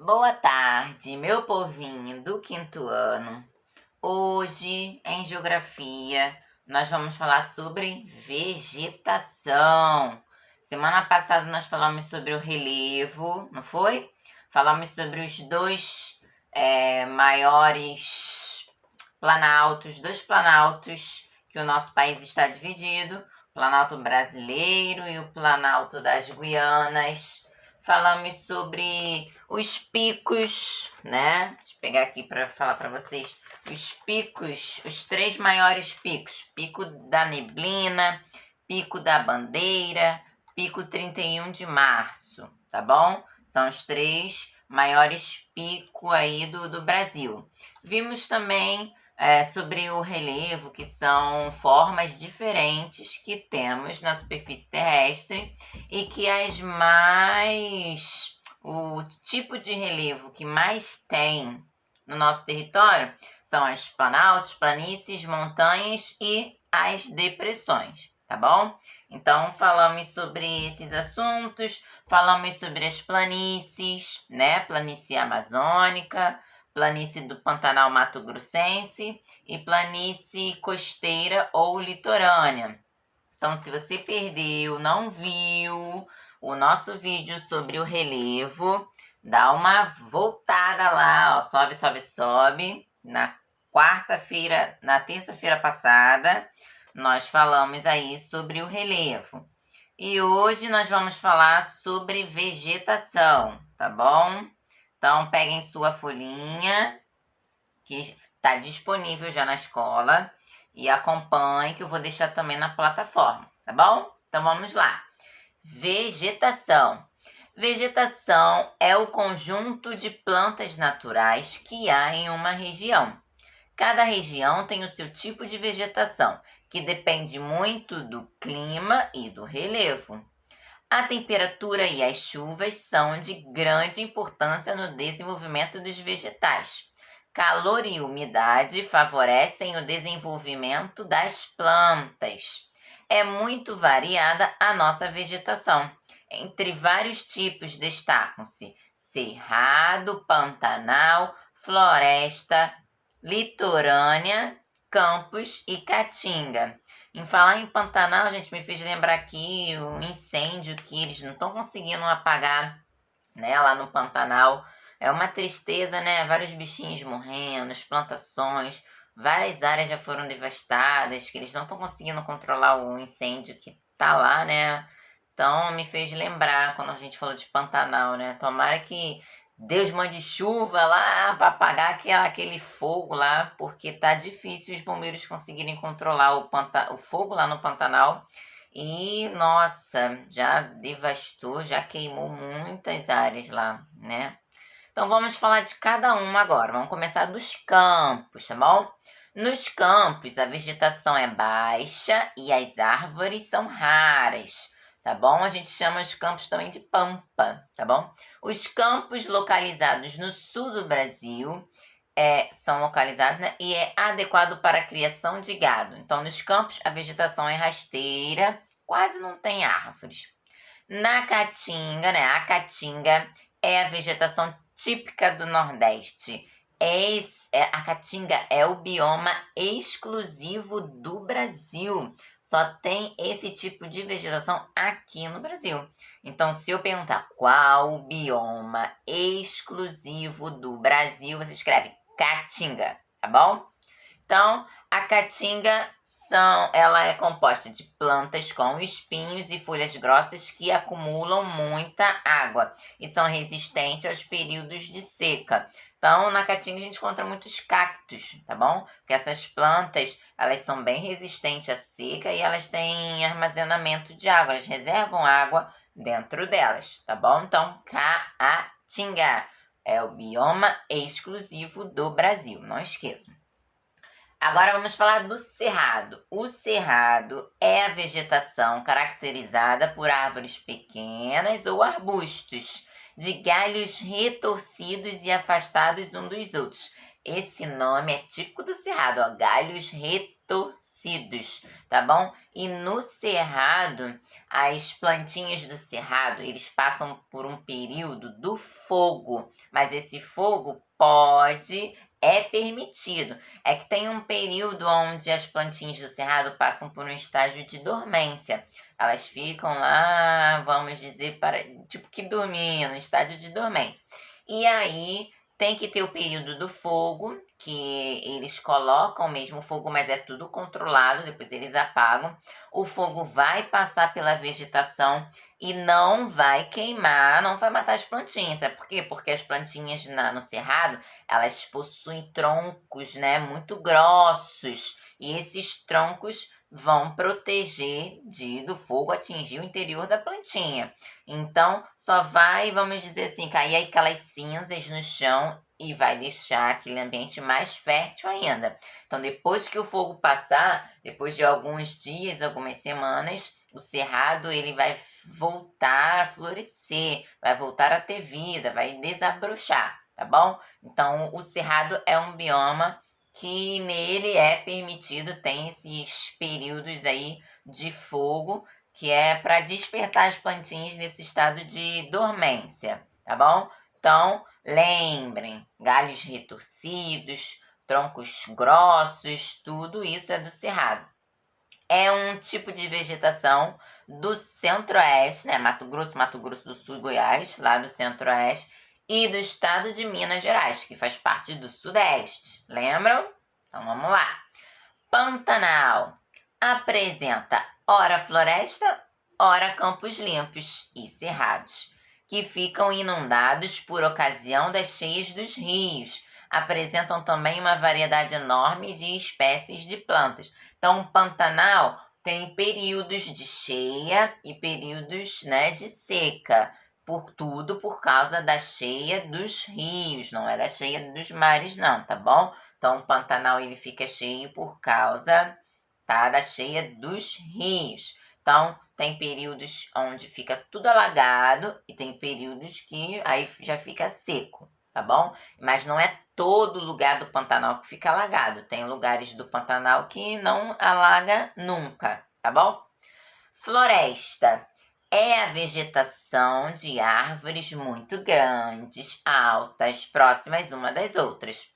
Boa tarde, meu povinho do quinto ano. Hoje, em Geografia, nós vamos falar sobre vegetação. Semana passada nós falamos sobre o relevo, não foi? Falamos sobre os dois maiores dois planaltos que o nosso país está dividido, o Planalto Brasileiro e o Planalto das Guianas. Falamos sobre os picos, né? Deixa eu pegar aqui para falar para vocês. Os picos, os três maiores picos. Pico da Neblina, Pico da Bandeira, Pico 31 de Março, tá bom? São os três maiores picos aí do Brasil. Vimos também sobre o relevo, que são formas diferentes que temos na superfície terrestre e que o tipo de relevo que mais tem no nosso território são as planaltos, planícies, montanhas e as depressões, tá bom? Então, falamos sobre esses assuntos, falamos sobre as planícies, né? Planície amazônica, planície do Pantanal Mato Grossense e planície costeira ou litorânea. Então, se você perdeu, não viu o nosso vídeo sobre o relevo, dá uma voltada lá, ó, sobe, sobe, sobe. Na terça-feira passada, nós falamos aí sobre o relevo. E hoje nós vamos falar sobre vegetação, tá bom? Então, peguem sua folhinha, que está disponível já na escola, e acompanhe, que eu vou deixar também na plataforma, tá bom? Então, vamos lá. Vegetação. Vegetação é o conjunto de plantas naturais que há em uma região. Cada região tem o seu tipo de vegetação, que depende muito do clima e do relevo. A temperatura e as chuvas são de grande importância no desenvolvimento dos vegetais. Calor e umidade favorecem o desenvolvimento das plantas. É muito variada a nossa vegetação. Entre vários tipos destacam-se cerrado, pantanal, floresta, litorânea, campos e caatinga. Em falar em Pantanal, gente, me fez lembrar aqui o incêndio que eles não estão conseguindo apagar, né, lá no Pantanal. É uma tristeza, né? Vários bichinhos morrendo, as plantações, várias áreas já foram devastadas, que eles não estão conseguindo controlar o incêndio que tá lá, né? Então me fez lembrar quando a gente falou de Pantanal, né? Tomara que Deus mande chuva lá para apagar aquele fogo lá, porque tá difícil os bombeiros conseguirem controlar o fogo lá no Pantanal. E, nossa, já devastou, já queimou muitas áreas lá, né? Então vamos falar de cada uma agora. Vamos começar dos campos, tá bom? Nos campos, a vegetação é baixa e as árvores são raras, tá bom? A gente chama os campos também de pampa, tá bom? Os campos localizados no sul do Brasil são localizados, né, e é adequado para a criação de gado. Então, nos campos, a vegetação é rasteira, quase não tem árvores. Na Caatinga, né, a Caatinga é a vegetação típica do Nordeste. A Caatinga é o bioma exclusivo do Brasil. Só tem esse tipo de vegetação aqui no Brasil. Então, se eu perguntar qual o bioma exclusivo do Brasil, você escreve Caatinga, tá bom? Então, a Caatinga ela é composta de plantas com espinhos e folhas grossas que acumulam muita água e são resistentes aos períodos de seca. Então, na Caatinga a gente encontra muitos cactos, tá bom? Porque essas plantas, elas são bem resistentes à seca e elas têm armazenamento de água, elas reservam água dentro delas, tá bom? Então, Caatinga é o bioma exclusivo do Brasil, não esqueçam. Agora vamos falar do cerrado. O cerrado é a vegetação caracterizada por árvores pequenas ou arbustos, de galhos retorcidos e afastados uns dos outros. Esse nome é típico do cerrado, ó, galhos retorcidos, tá bom? E no cerrado, as plantinhas do cerrado, eles passam por um período do fogo, mas esse fogo é permitido. É que tem um período onde as plantinhas do cerrado passam por um estágio de dormência. Elas ficam lá, vamos dizer, tipo que dormindo, estágio de dormência. E aí tem que ter o período do fogo, que eles colocam mesmo o fogo, mas é tudo controlado, depois eles apagam. O fogo vai passar pela vegetação e não vai queimar, não vai matar as plantinhas. Sabe por quê? Porque as plantinhas no cerrado, elas possuem troncos, né, muito grossos. E esses troncos vão proteger do fogo atingir o interior da plantinha. Então, só vai, vamos dizer assim, cair aquelas cinzas no chão e vai deixar aquele ambiente mais fértil ainda. Então, depois que o fogo passar, depois de alguns dias, algumas semanas, o cerrado ele vai voltar a florescer, vai voltar a ter vida, vai desabrochar, tá bom? Então, o cerrado é um bioma que nele é permitido, tem esses períodos aí de fogo, que é para despertar as plantinhas nesse estado de dormência, tá bom? Então, lembrem, galhos retorcidos, troncos grossos, tudo isso é do cerrado. É um tipo de vegetação do centro-oeste, né? Mato Grosso do Sul e Goiás, lá do centro-oeste, e do estado de Minas Gerais, que faz parte do sudeste. Lembram? Então vamos lá. Pantanal apresenta ora floresta, ora campos limpos e cerrados, que ficam inundados por ocasião das cheias dos rios. Apresentam também uma variedade enorme de espécies de plantas. Então, o Pantanal tem períodos de cheia e períodos, né, de seca. Por causa da cheia dos rios, não é da cheia dos mares, não, tá bom? Então, o Pantanal ele fica cheio por causa, tá, da cheia dos rios. Então, tem períodos onde fica tudo alagado e tem períodos que aí já fica seco, tá bom? Mas não é todo lugar do Pantanal que fica alagado. Tem lugares do Pantanal que não alaga nunca, tá bom? Floresta é a vegetação de árvores muito grandes, altas, próximas uma das outras.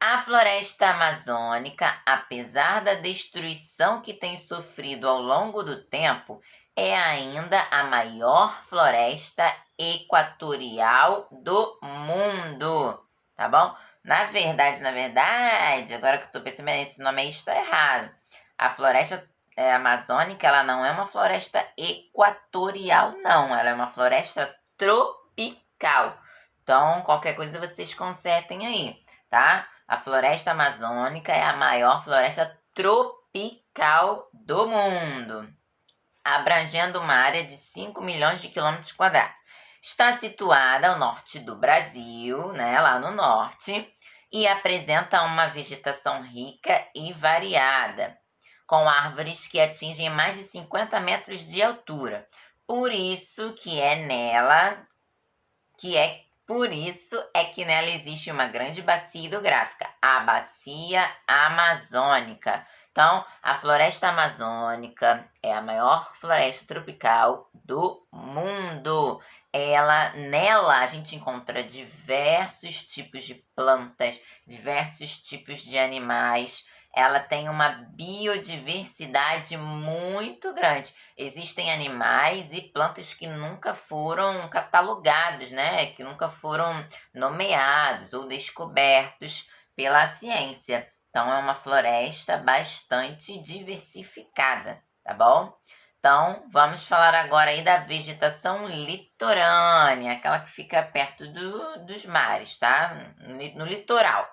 A floresta amazônica, apesar da destruição que tem sofrido ao longo do tempo, é ainda a maior floresta equatorial do mundo, tá bom? Na verdade, agora que eu tô percebendo, esse nome aí está errado. A floresta amazônica, ela não é uma floresta equatorial, não. Ela é uma floresta tropical. Então, qualquer coisa vocês consertem aí, tá? A floresta amazônica é a maior floresta tropical do mundo, abrangendo uma área de 5 milhões de quilômetros quadrados. Está situada ao norte do Brasil, né, lá no norte, e apresenta uma vegetação rica e variada, com árvores que atingem mais de 50 metros de altura. Por isso que nela existe uma grande bacia hidrográfica, a Bacia Amazônica. Então, a floresta amazônica é a maior floresta tropical do mundo. Nela a gente encontra diversos tipos de plantas, diversos tipos de animais. Ela tem uma biodiversidade muito grande. Existem animais e plantas que nunca foram catalogados, né? Que nunca foram nomeados ou descobertos pela ciência. Então, é uma floresta bastante diversificada, tá bom? Então, vamos falar agora aí da vegetação litorânea, aquela que fica perto dos mares, tá? No litoral.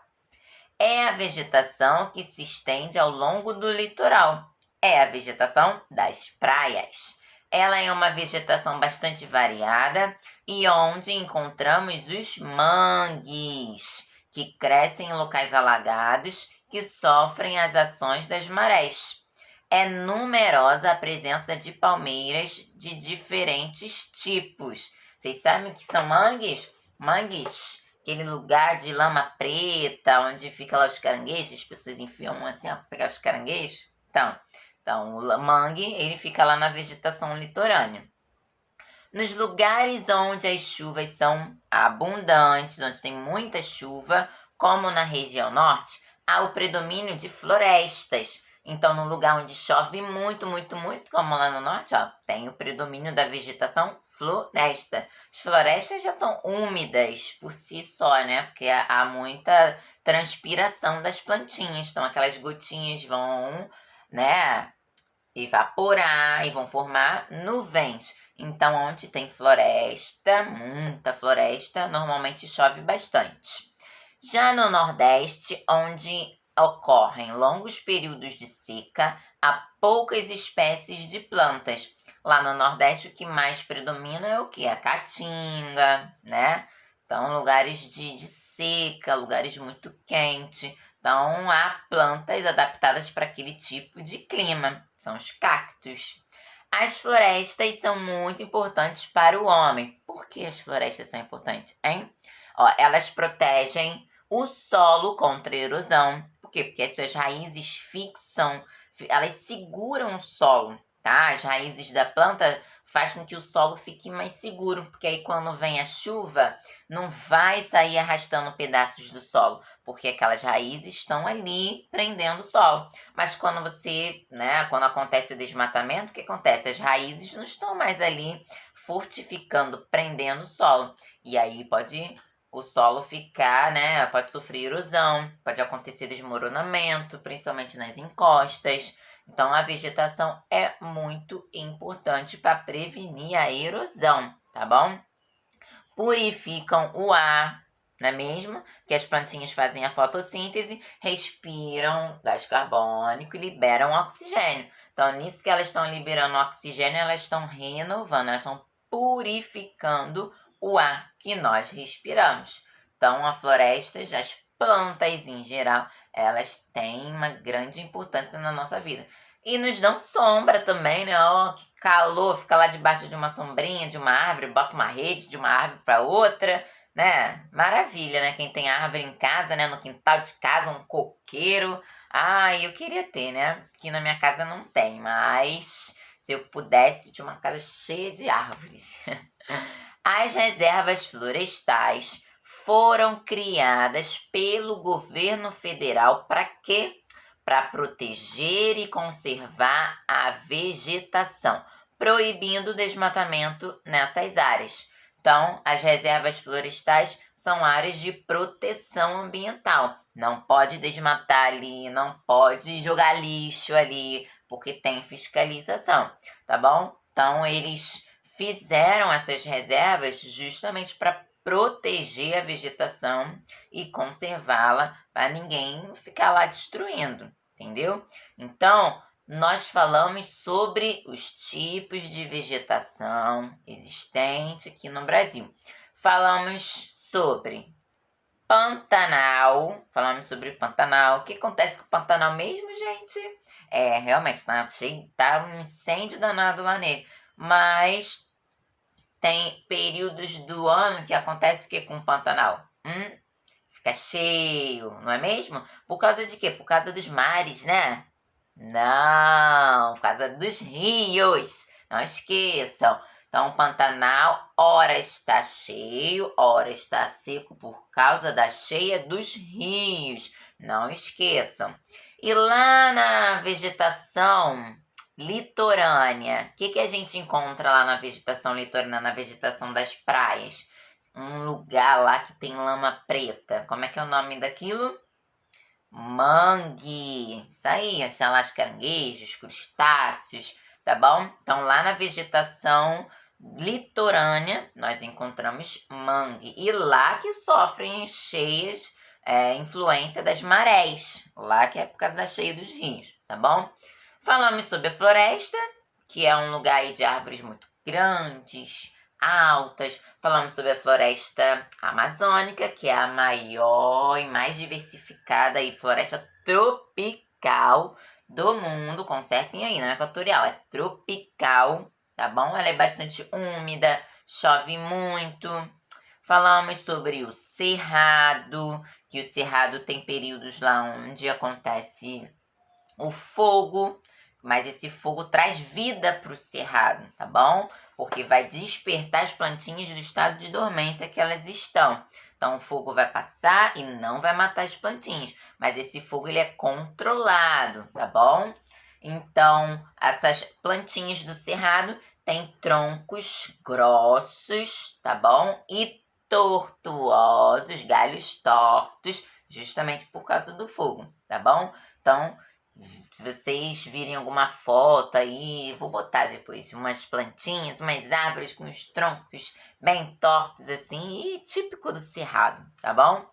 É a vegetação que se estende ao longo do litoral. É a vegetação das praias. Ela é uma vegetação bastante variada e onde encontramos os mangues, que crescem em locais alagados que sofrem as ações das marés. É numerosa a presença de palmeiras de diferentes tipos. Vocês sabem o que são mangues? Mangues, aquele lugar de lama preta, onde fica lá os caranguejos, as pessoas enfiam assim, ó, pra pegar os caranguejos. Então, o mangue, ele fica lá na vegetação litorânea. Nos lugares onde as chuvas são abundantes, onde tem muita chuva, como na região norte, há o predomínio de florestas. Então, no lugar onde chove muito, muito, muito, como lá no norte, ó, tem o predomínio da vegetação floresta. As florestas já são úmidas por si só, né? Porque há muita transpiração das plantinhas. Então, aquelas gotinhas vão, né, evaporar e vão formar nuvens. Então, onde tem floresta, muita floresta, normalmente chove bastante. Já no Nordeste, onde ocorrem longos períodos de seca, há poucas espécies de plantas. Lá no Nordeste, o que mais predomina é o quê? A caatinga, né? Então, lugares de seca, lugares muito quentes. Então, há plantas adaptadas para aquele tipo de clima. São os cactos. As florestas são muito importantes para o homem. Por que as florestas são importantes, hein? Ó, elas protegem o solo contra a erosão. Por quê? Porque as suas raízes fixam, elas seguram o solo, tá? As raízes da planta faz com que o solo fique mais seguro, porque aí quando vem a chuva, não vai sair arrastando pedaços do solo, porque aquelas raízes estão ali prendendo o solo. Mas quando você, né, quando acontece o desmatamento, o que acontece? As raízes não estão mais ali fortificando, prendendo o solo. E aí pode o solo ficar, né, pode sofrer erosão, pode acontecer desmoronamento, principalmente nas encostas. Então, a vegetação é muito importante para prevenir a erosão, tá bom? Purificam o ar, não é mesmo? Que as plantinhas fazem a fotossíntese, respiram gás carbônico e liberam oxigênio. Então, nisso que elas estão liberando oxigênio, elas estão renovando, elas estão purificando o ar que nós respiramos. Então, a floresta, as plantas em geral, elas têm uma grande importância na nossa vida. E nos dão sombra também, né? Ó, que calor, fica lá debaixo de uma sombrinha, de uma árvore, bota uma rede de uma árvore para outra, né? Maravilha, né? Quem tem árvore em casa, né? No quintal de casa, um coqueiro. Ah, eu queria ter, né? Aqui na minha casa não tem, mas se eu pudesse, tinha uma casa cheia de árvores. As reservas florestais foram criadas pelo governo federal para quê? Para proteger e conservar a vegetação, proibindo o desmatamento nessas áreas. Então, as reservas florestais são áreas de proteção ambiental. Não pode desmatar ali, não pode jogar lixo ali, porque tem fiscalização, tá bom? Então, eles fizeram essas reservas justamente para proteger a vegetação e conservá-la para ninguém ficar lá destruindo, entendeu? Então, nós falamos sobre os tipos de vegetação existente aqui no Brasil. Falamos sobre Pantanal. Falamos sobre Pantanal. O que acontece com o Pantanal mesmo, gente? Realmente, tá um incêndio danado lá nele. Mas tem períodos do ano que acontece o que com o Pantanal? Fica cheio, não é mesmo? Por causa de quê? Por causa dos mares, né? Não, por causa dos rios. Não esqueçam. Então, o Pantanal, ora está cheio, ora está seco por causa da cheia dos rios. Não esqueçam. E lá na vegetação litorânea, o que a gente encontra lá na vegetação litorânea, na vegetação das praias? Um lugar lá que tem lama preta. Como é que é o nome daquilo? Mangue. Isso aí, estão lá os caranguejos, crustáceos, tá bom? Então, lá na vegetação litorânea, nós encontramos mangue. E lá que sofrem cheias, influência das marés. Lá que é por causa da cheia dos rios, tá bom? Falamos sobre a floresta, que é um lugar aí de árvores muito grandes, altas. Falamos sobre a floresta amazônica, que é a maior e mais diversificada e floresta tropical do mundo. Consertem aí, não é equatorial, é tropical, tá bom? Ela é bastante úmida, chove muito. Falamos sobre o cerrado, que o cerrado tem períodos lá onde acontece o fogo, mas esse fogo traz vida para o cerrado, tá bom? Porque vai despertar as plantinhas do estado de dormência que elas estão. Então, o fogo vai passar e não vai matar as plantinhas, mas esse fogo ele é controlado, tá bom? Então, essas plantinhas do cerrado têm troncos grossos, tá bom? E tortuosos, galhos tortos, justamente por causa do fogo, tá bom? Então, se vocês virem alguma foto aí, vou botar depois umas plantinhas, umas árvores com os troncos bem tortos assim, e típico do cerrado, tá bom?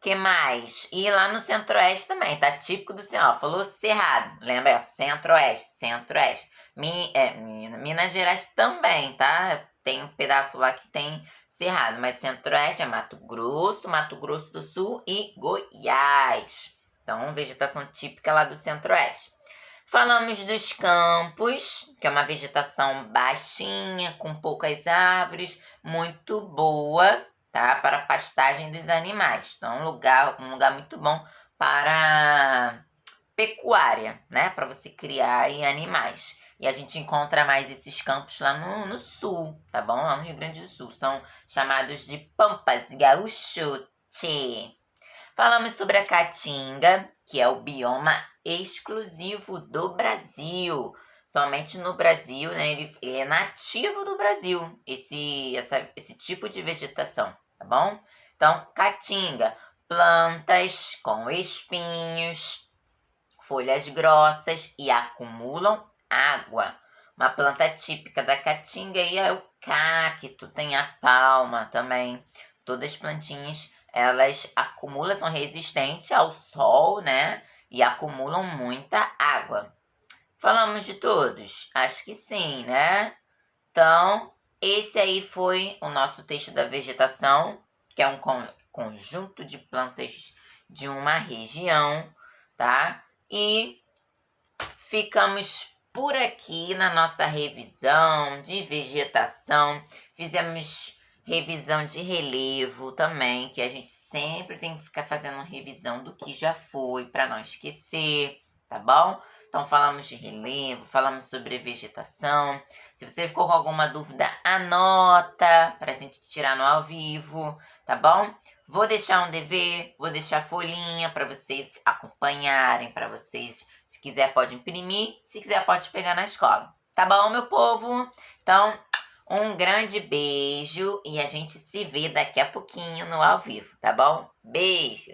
Que mais? E lá no centro-oeste também, tá típico do cerrado. Falou cerrado, lembra? É centro-oeste, centro-oeste. Minas Gerais também, tá? Tem um pedaço lá que tem cerrado, mas centro-oeste é Mato Grosso do Sul e Goiás. Então, vegetação típica lá do centro-oeste. Falamos dos campos, que é uma vegetação baixinha, com poucas árvores, muito boa, tá? Para a pastagem dos animais. Então, um lugar muito bom para pecuária, né? Para você criar aí animais. E a gente encontra mais esses campos lá no sul, tá bom? Lá no Rio Grande do Sul. São chamados de Pampas Gaúcho. Tchê. Falamos sobre a caatinga, que é o bioma exclusivo do Brasil. Somente no Brasil, né? Ele é nativo do Brasil, esse tipo de vegetação, tá bom? Então, caatinga, plantas com espinhos, folhas grossas e acumulam água. Uma planta típica da caatinga aí é o cacto, tem a palma também. Todas as plantinhas, elas acumulam, são resistentes ao sol, né? E acumulam muita água. Falamos de todos? Acho que sim, né? Então, esse aí foi o nosso texto da vegetação, que é um conjunto de plantas de uma região, tá? E ficamos por aqui na nossa revisão de vegetação. Fizemos revisão de relevo também, que a gente sempre tem que ficar fazendo revisão do que já foi para não esquecer, tá bom? Então falamos de relevo, falamos sobre vegetação. Se você ficou com alguma dúvida, anota para a gente tirar no ao vivo, tá bom? Vou deixar um dever, vou deixar folhinha para vocês acompanharem, para vocês, se quiser pode imprimir, se quiser pode pegar na escola. Tá bom, meu povo? Então, um grande beijo e a gente se vê daqui a pouquinho no ao vivo, tá bom? Beijo!